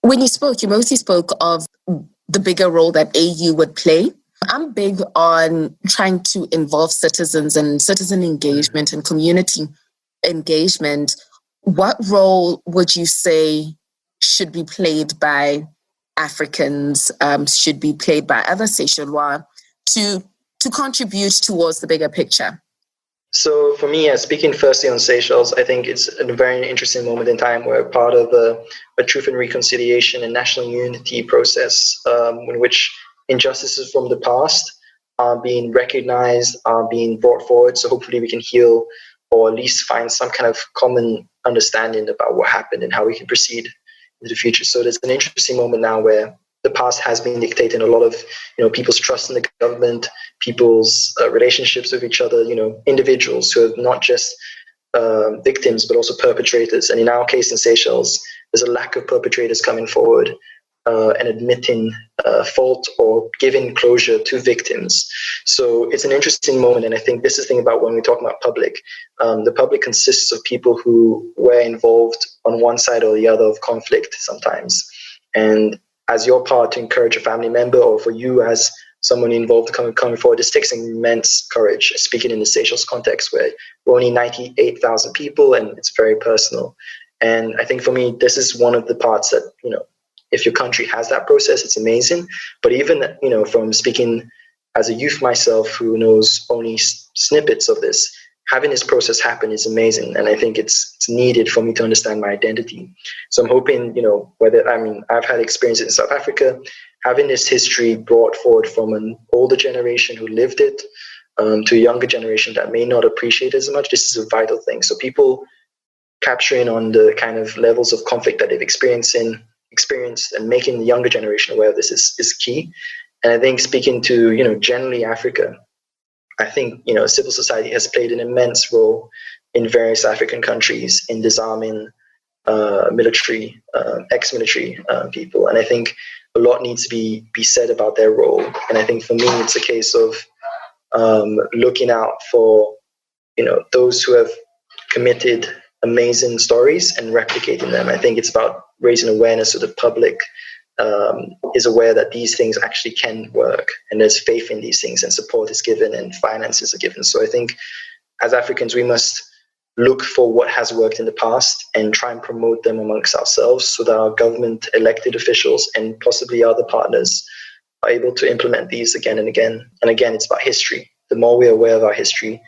When you mostly spoke of the bigger role that AU would play. I'm big on trying to involve citizens and citizen engagement and community engagement. What role would you say should be played by Africans, should be played by other Seychellois to contribute towards the bigger picture? So for me, speaking firstly on Seychelles, I think it's a very interesting moment in time. We're part of a truth and reconciliation and national unity process in which injustices from the past are being recognized, are being brought forward. So hopefully we can heal, or at least find some kind of common understanding about what happened and how we can proceed into the future. So there's an interesting moment now where the past has been dictating a lot of people's trust in the government, people's relationships with each other, individuals who are not just victims but also perpetrators. And in our case in Seychelles, there's a lack of perpetrators coming forward and admitting fault or giving closure to victims. So it's an interesting moment, and I think this is the thing about when we talk about public. The public consists of people who were involved on one side or the other of conflict sometimes. And as your part to encourage a family member, or for you as someone involved coming forward, this takes immense courage, speaking in the Seychelles context where we're only 98,000 people and it's very personal. And I think for me, this is one of the parts that, if your country has that process, it's amazing. But even, from speaking as a youth myself who knows only snippets of this, having this process happen is amazing. And I think it's needed for me to understand my identity. So I'm hoping, I've had experiences in South Africa, having this history brought forward from an older generation who lived it to a younger generation that may not appreciate it as much. This is a vital thing. So people capturing on the kind of levels of conflict that they've experienced and making the younger generation aware of this is key. And I think speaking to, generally Africa, I think, civil society has played an immense role in various African countries in disarming military, ex-military people. And I think a lot needs to be said about their role. And I think for me, it's a case of looking out for, those who have committed amazing stories and replicating them. I think it's about raising awareness so the public is aware that these things actually can work, and there's faith in these things, and support is given and finances are given. So I think as Africans, we must look for what has worked in the past and try and promote them amongst ourselves so that our government, elected officials, and possibly other partners are able to implement these again and again. And again, it's about history. The more we're aware of our history,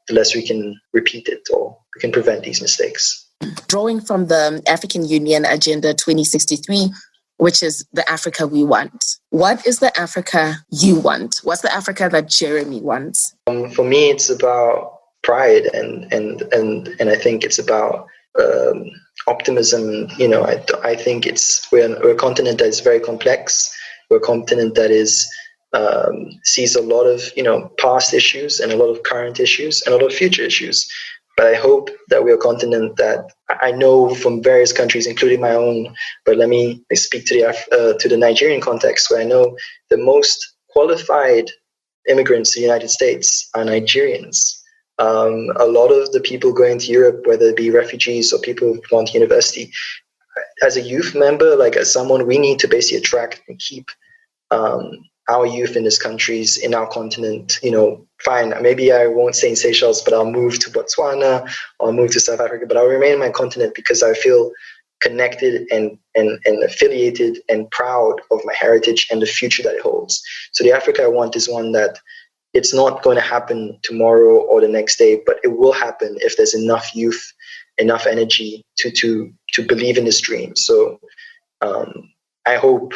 the less we can repeat it, or we can prevent these mistakes. Drawing from the African Union Agenda 2063, which is the Africa we want. What is the Africa you want? What's the Africa that Jeremy wants? For me, it's about pride, and I think it's about optimism. I think we're a continent that is very complex. We're a continent that sees a lot of past issues and a lot of current issues and a lot of future issues. But I hope that we're a continent that I know from various countries, including my own, but let me speak to the Nigerian context, where I know the most qualified immigrants to the United States are Nigerians. A lot of the people going to Europe, whether it be refugees or people who've gone to university, as a youth member, like as someone, we need to basically attract and keep our youth in these countries, in our continent. Fine, maybe I won't stay in Seychelles, but I'll move to Botswana or I'll move to South Africa, but I'll remain in my continent because I feel connected and affiliated and proud of my heritage and the future that it holds. So the Africa I want is one that it's not going to happen tomorrow or the next day, but it will happen if there's enough youth, enough energy to believe in this dream. So I hope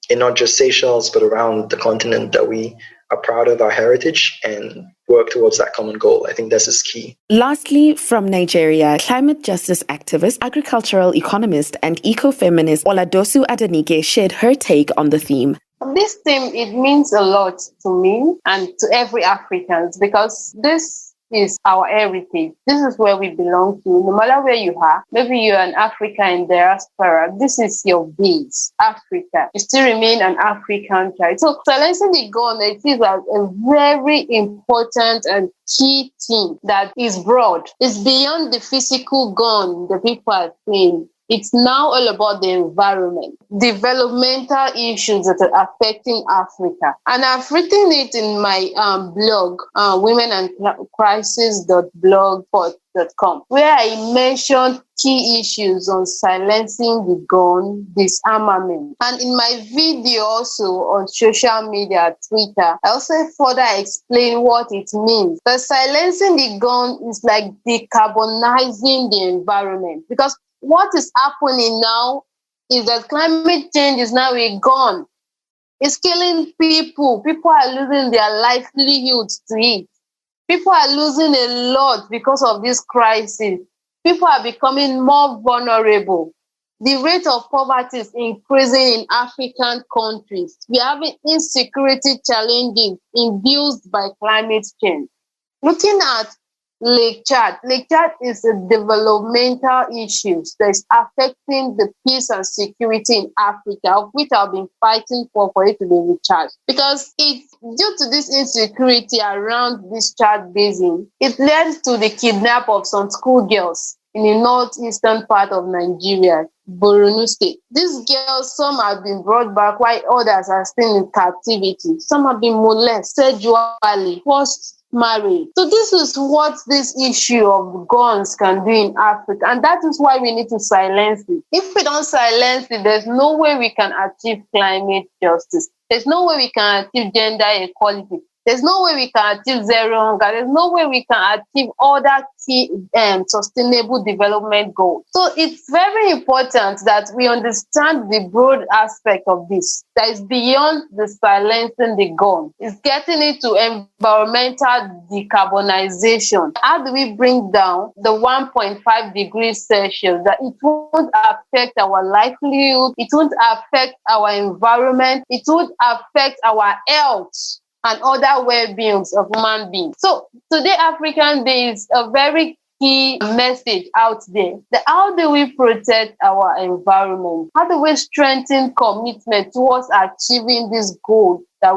in not just Seychelles, but around the continent, that we are proud of our heritage and work towards that common goal. I think this is key. Lastly, from Nigeria, climate justice activist, agricultural economist, and ecofeminist Oladosu Adenike shared her take on the theme. This theme, it means a lot to me and to every African, because this is our heritage. This is where we belong to. No matter where you are, maybe you're an African in diaspora, this is your base, Africa. You still remain an African child. So silencing the gun, it is a very important and key thing that is broad. It's beyond the physical gun the people are playing. It's now all about the environment, developmental issues that are affecting Africa. And I've written it in my blog, womenandcrisis.blogspot.com, where I mentioned key issues on silencing the gun, disarmament. And in my video also on social media, Twitter, I also further explain what it means. That silencing the gun is like decarbonizing the environment, because what is happening now is that climate change is now a gun. It's killing people. People are losing their livelihoods to it. People are losing a lot because of this crisis. People are becoming more vulnerable. The rate of poverty is increasing in African countries. We are having insecurity challenges induced by climate change. Looking at Lake Chad. Lake Chad is a developmental issue that is affecting the peace and security in Africa, of which I've been fighting for it to be recharged. Because it's due to this insecurity around this Chad basin, it led to the kidnap of some schoolgirls in the northeastern part of Nigeria, Borno State. These girls, some have been brought back while others are still in captivity. Some have been molested sexually, forced marriage. So this is what this issue of guns can do in Africa, and that is why we need to silence it. If we don't silence it, there's no way we can achieve climate justice. There's no way we can achieve gender equality. There's no way we can achieve zero hunger. There's no way we can achieve other key sustainable development goals. So it's very important that we understand the broad aspect of this, that is beyond the silencing the gun. It's getting into environmental decarbonization. How do we bring down the 1.5 degrees Celsius, that it won't affect our livelihood, it won't affect our environment, it won't affect our health and other well-beings of human beings. So today, African Day is a very key message out there. That how do we protect our environment? How do we strengthen commitment towards achieving this goal that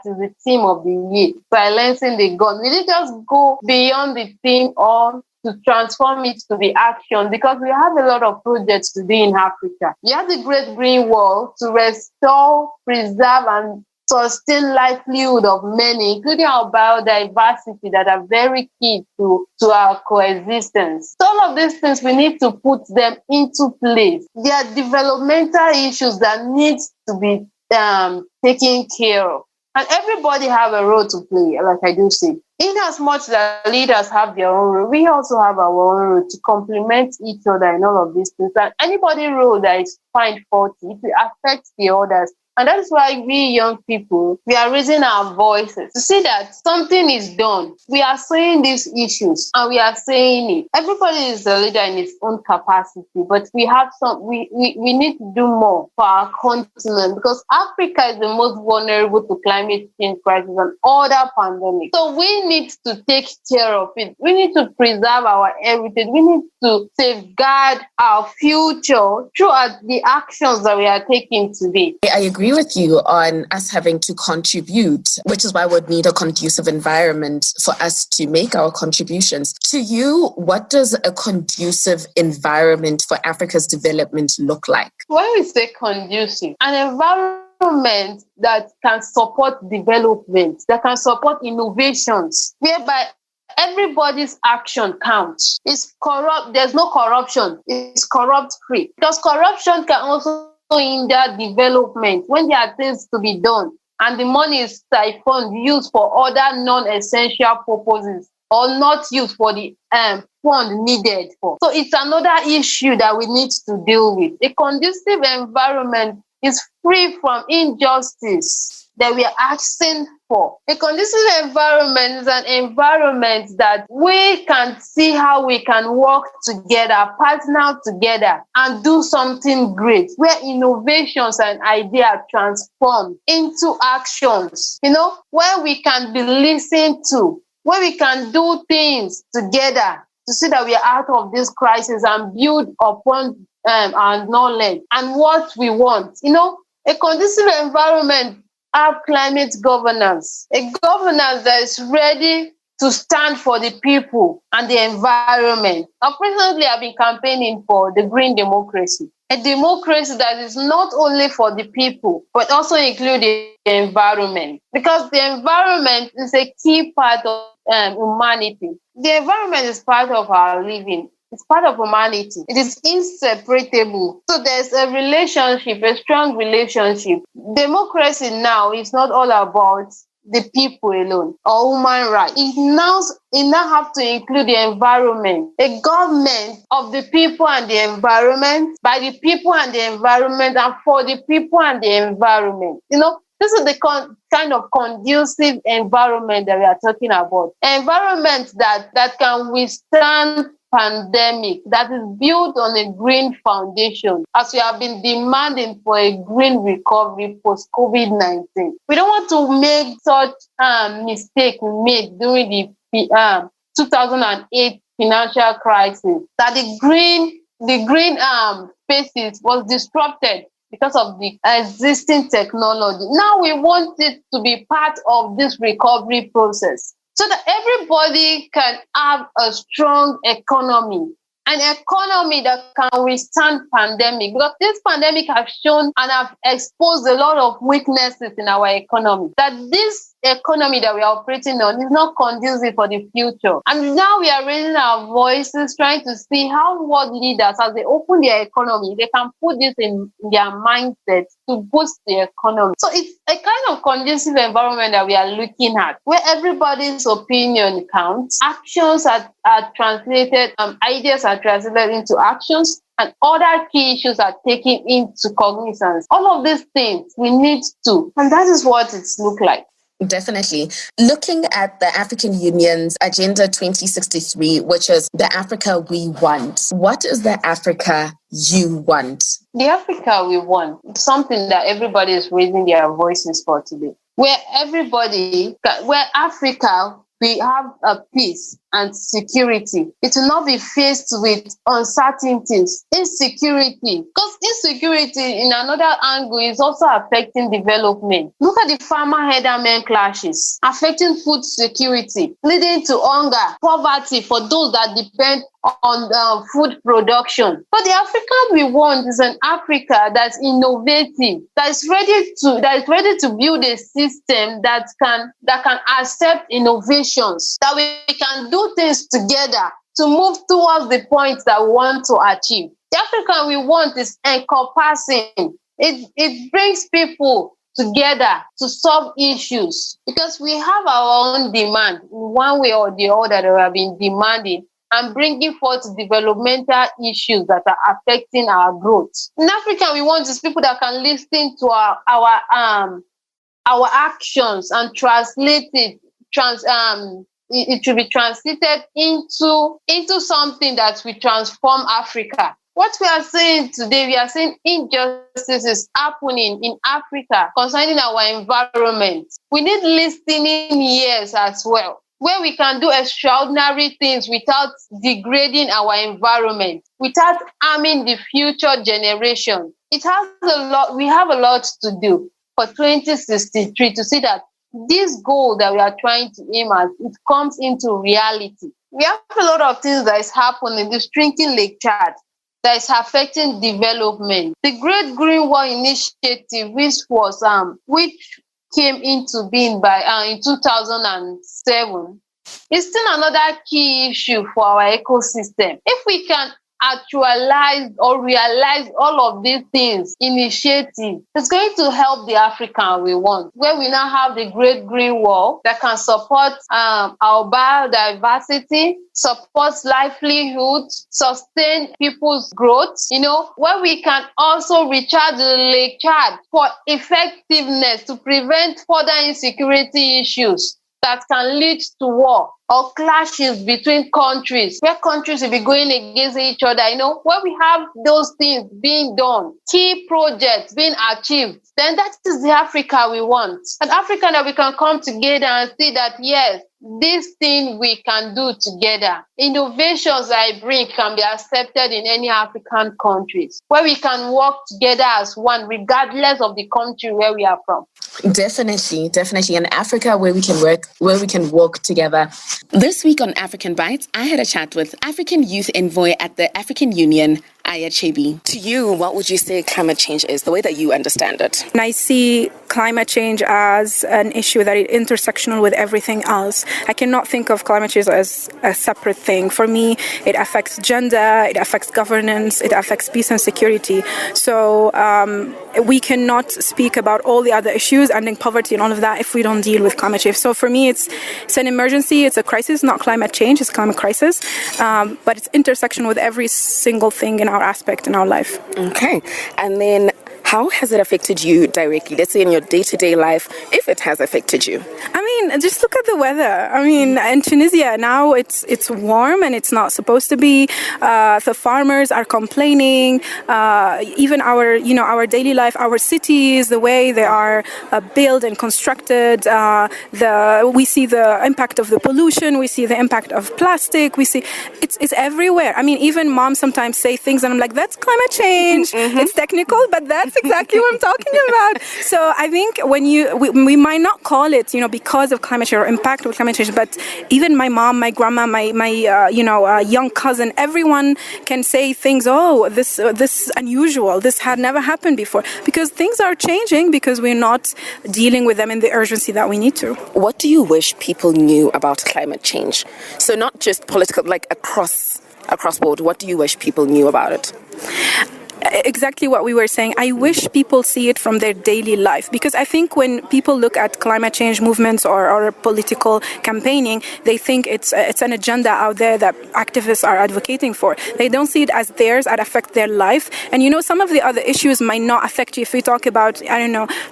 is the theme of the year, silencing the gun? We didn't just go beyond the theme or to transform it to the action, because we have a lot of projects today in Africa. We have the Great Green Wall to restore, preserve, and sustain livelihood of many, including our biodiversity, that are very key to our coexistence. So all of these things, we need to put them into place. There are developmental issues that need to be taken care of. And everybody have a role to play, like I do say. In as much that leaders have their own role, we also have our own role to complement each other in all of these things. And anybody's role that is find faulty, it will affect the others. And that's why we young people, we are raising our voices to see that something is done. We are saying these issues and we are saying it. Everybody is a leader in his own capacity, but we need to do more for our continent, because Africa is the most vulnerable to climate change crisis and other pandemics. So we need to take care of it. We need to preserve our heritage. We need to safeguard our future throughout the actions that we are taking today. I agree with you on us having to contribute, which is why we would need a conducive environment for us to make our contributions. To you, what does a conducive environment for Africa's development look like? When we say conducive, an environment that can support development, that can support innovations, whereby everybody's action counts. It's corrupt. There's no corruption. It's corrupt free. Because corruption can also hinder development when there are things to be done and the money is siphoned, used for other non-essential purposes or not used for the fund needed for. So it's another issue that we need to deal with. A conducive environment is free from injustice that we are asking for. A conducive environment is an environment that we can see how we can work together, partner together, and do something great, where innovations and ideas transform into actions, where we can be listened to, where we can do things together to see that we are out of this crisis and build upon our knowledge and what we want. A conducive environment have climate governance, a governance that is ready to stand for the people and the environment. Presently, I've been campaigning for the green democracy, a democracy that is not only for the people, but also include the environment, because the environment is a key part of humanity. The environment is part of our living. It's part of humanity. It is inseparable. So there's a relationship, a strong relationship. Democracy now is not all about the people alone or human rights. It now have to include the environment, a government of the people and the environment, by the people and the environment, and for the people and the environment. This is the kind of conducive environment that we are talking about. Environment that can withstand pandemic, that is built on a green foundation, as we have been demanding for a green recovery post-COVID-19. We don't want to make such mistake we made during the 2008 financial crisis, that the green spaces was disrupted because of the existing technology. Now we want it to be part of this recovery process, so that everybody can have a strong economy, an economy that can withstand pandemic. Because this pandemic has shown and have exposed a lot of weaknesses in our economy, that this economy that we are operating on is not conducive for the future. And now we are raising our voices, trying to see how world leaders, as they open their economy, they can put this in their mindset to boost the economy. So it's a kind of conducive environment that we are looking at, where everybody's opinion counts, actions are translated, ideas are translated into actions, and other key issues are taken into cognizance. All of these things we need to, and that is what it looks like. Definitely. Looking at the African Union's Agenda 2063, which is the Africa we want, what is the Africa you want? The Africa we want is something that everybody is raising their voices for today. Where Africa, we have a peace and security. It will not be faced with uncertainties, insecurity. Because insecurity, in another angle, is also affecting development. Look at the farmer-herdermen clashes, affecting food security, leading to hunger, poverty for those that depend on food production. But the Africa we want is an Africa that's innovative, that is ready to build a system that can accept innovations, that we can do things together to move towards the point that we want to achieve. The Africa we want is encompassing. It brings people together to solve issues, because we have our own demand in one way or the other that we have been demanding. and bringing forth developmental issues that are affecting our growth. In Africa, we want these people that can listen to our actions and translate it. It should be translated into something that will transform Africa. What we are saying today, we are saying injustices happening in Africa concerning our environment. We need listening ears as well, where we can do extraordinary things without degrading our environment, without harming the future generation. We have a lot to do for 2063 to see that this goal that we are trying to aim at, it comes into reality. We have a lot of things that is happening. The shrinking Lake Chad that is affecting development. The Great Green Wall Initiative, which came into being in 2007, is still another key issue for our ecosystem. If we can actualize or realize all of these things, initiative, it's going to help the African we want, where we now have the Great Green Wall that can support our biodiversity, support livelihoods, sustain people's growth, where we can also recharge the Lake Chad for effectiveness to prevent further insecurity issues that can lead to war or clashes between countries, where countries will be going against each other, where we have those things being done, key projects being achieved, then that is the Africa we want. An Africa that we can come together and see that, yes, this thing we can do together. Innovations I bring can be accepted in any African countries, where we can work together as one, regardless of the country where we are from. Definitely. In Africa, where we can work together. This week on Africabytes, I had a chat with African Youth Envoy at the African Union, Chebbi. To you, what would you say climate change is, the way that you understand it? And I see climate change as an issue that is intersectional with everything else. I cannot think of climate change as a separate thing. For me, it affects gender, it affects governance, it affects peace and security. So we cannot speak about all the other issues, ending poverty and all of that, if we don't deal with climate change. So for me, it's an emergency, it's a crisis, not climate change, it's climate crisis. But it's intersection with every single thing in our aspect in our life. Okay. And then how has it affected you directly? Let's say in your day-to-day life, if it has affected you. Just look at the weather. In Tunisia now it's warm and it's not supposed to be. The farmers are complaining. Even our daily life, our cities, the way they are built and constructed. We see the impact of the pollution. We see the impact of plastic. We see it's everywhere. Even moms sometimes say things and I'm like, that's climate change. Mm-hmm. It's technical, but that's exactly what I'm talking about. So I think when we might not call it, because of climate change or impact of climate change, but even my mom, my grandma, my young cousin, everyone can say things. Oh, this is unusual. This had never happened before, because things are changing because we're not dealing with them in the urgency that we need to. What do you wish people knew about climate change? So not just political, like across board. What do you wish people knew about it? Exactly what we were saying. I wish people see it from their daily life, because I think when people look at climate change movements or political campaigning, they think it's an agenda out there that activists are advocating for. They don't see it as theirs that affect their life. And some of the other issues might not affect you. If we talk about,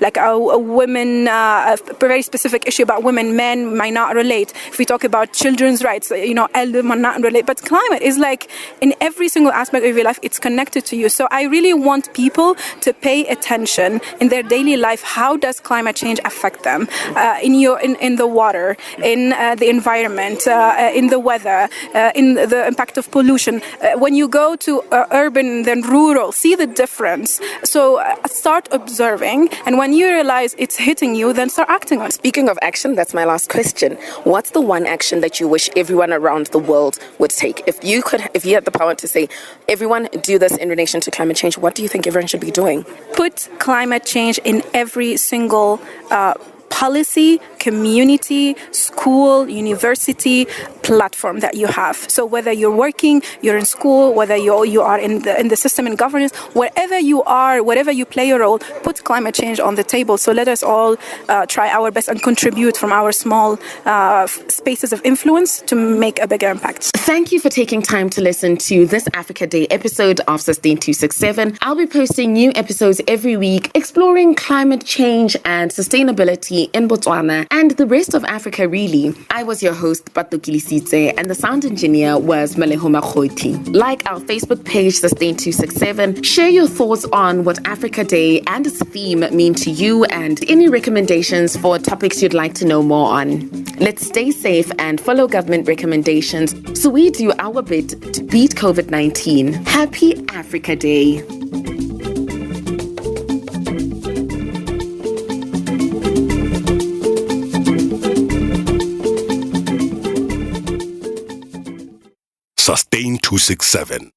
like a women, a very specific issue about women, men might not relate. If we talk about children's rights, elder might not relate. But climate is like in every single aspect of your life, it's connected to you. So I really want people to pay attention in their daily life. How does climate change affect them? In the water, in the environment, in the weather, in the impact of pollution. When you go to urban then rural, see the difference. So start observing, and when you realize it's hitting you, then start acting on it. Speaking of action, that's my last question. What's the one action that you wish everyone around the world would take? If you had the power to say, everyone do this in relation to climate change, what do you think everyone should be doing? Put climate change in every single policy, community, school, university, platform that you have. So whether you're working, you're in school, whether you are in the system and governance, wherever you are, wherever you play a role, put climate change on the table. So let us all try our best and contribute from our small spaces of influence to make a bigger impact. Thank you for taking time to listen to this Africa Day episode of Sustain267. I'll be posting new episodes every week exploring climate change and sustainability in Botswana and the rest of Africa, really. I was your host, Batukilisitse, and the sound engineer was Malehoma Khoti. Like our Facebook page, Sustain267, share your thoughts on what Africa Day and its theme mean to you and any recommendations for topics you'd like to know more on. Let's stay safe and follow government recommendations so we do our bit to beat COVID-19. Happy Africa Day. Sustain267.